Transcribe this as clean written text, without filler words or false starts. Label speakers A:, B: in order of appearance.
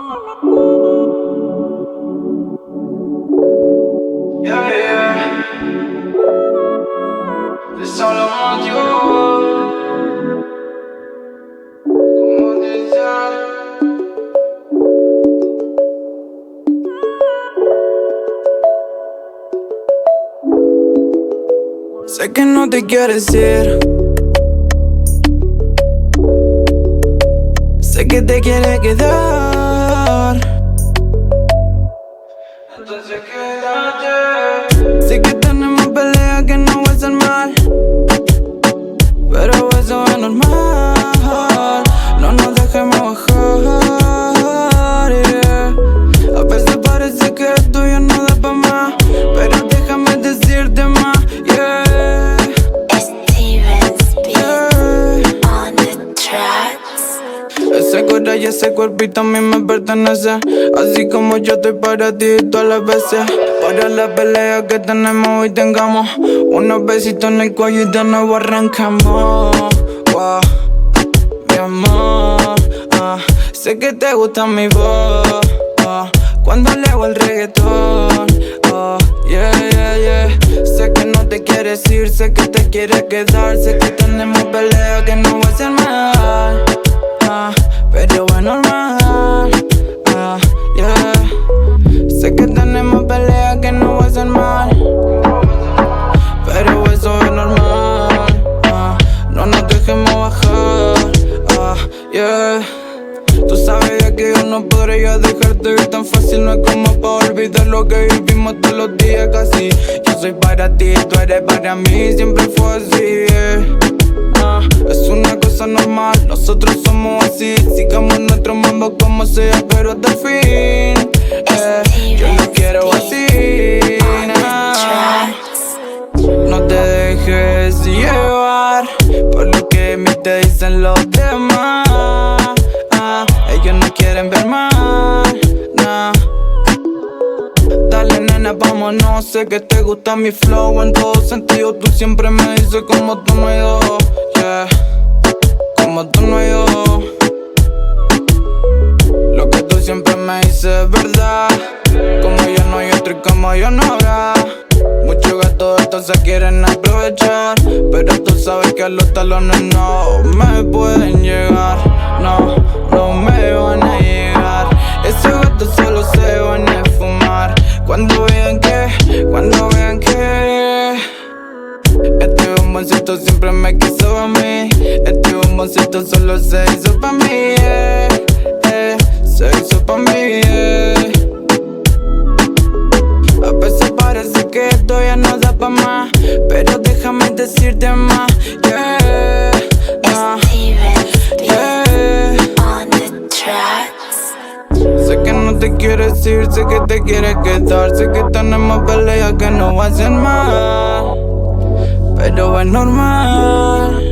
A: Yeah, yeah. C'est ça le mondial. Como dice. Sé que no te quieres ir. Sé que te quieres quedar. Entonces quédate. Sé que tenemos peleas que no va a ser mal, pero eso es normal. No nos dejemos bajar, yeah. A veces parece que esto ya no da pa' más, pero déjame decirte más, yeah. Ese corazón y ese cuerpito a mí me pertenece, así como yo estoy para ti todas las veces. Para la pelea que tenemos hoy tengamos unos besitos en el cuello y de nuevo arrancamos. Wow, mi amor, sé que te gusta mi voz, cuando leo el reggaetón, yeah, yeah, yeah. Sé que no te quieres ir, sé que te quieres quedar, sé que tenemos pelea que no va a ser mal, pero es normal, yeah. Sé que tenemos pelea que no va a ser mal, pero eso es normal, no nos dejemos bajar, yeah. Tú sabes ya que yo no podría dejarte ir tan fácil. No es como para olvidar lo que vivimos todos los días casi. Yo soy para ti, tú eres para mí, siempre fue así, yeah. Es una cosa normal, nosotros somos así. Sigamos nuestro mundo como sea, pero hasta el fin, yo lo quiero así, no te dejes llevar por lo que a mí te dicen los demás. Ellos no quieren ver mal, nah. Dale nena, vámonos, sé que te gusta mi flow en todo sentido. Tú siempre me dices como tú no hay dos, yeah. Como tú no hay dos. Lo que tú siempre me dices es verdad. Como yo no hay otro y como yo no habrá. Muchos gatos estos se quieren aprovechar, pero tú sabes que a los talones no me pueden llegar. No, no me van a llegar. Esos gatos solo se van a fumar cuando vean que este bomboncito siempre me quiso a mí. Este bomboncito solo se hizo pa' mí, se hizo pa' mí, A veces parece que esto ya no da pa' más, pero déjame decirte más, yeah. Sé que no te quieres ir, sé que te quieres quedar, sé que tenemos peleas que no va a ser mal, pero es normal.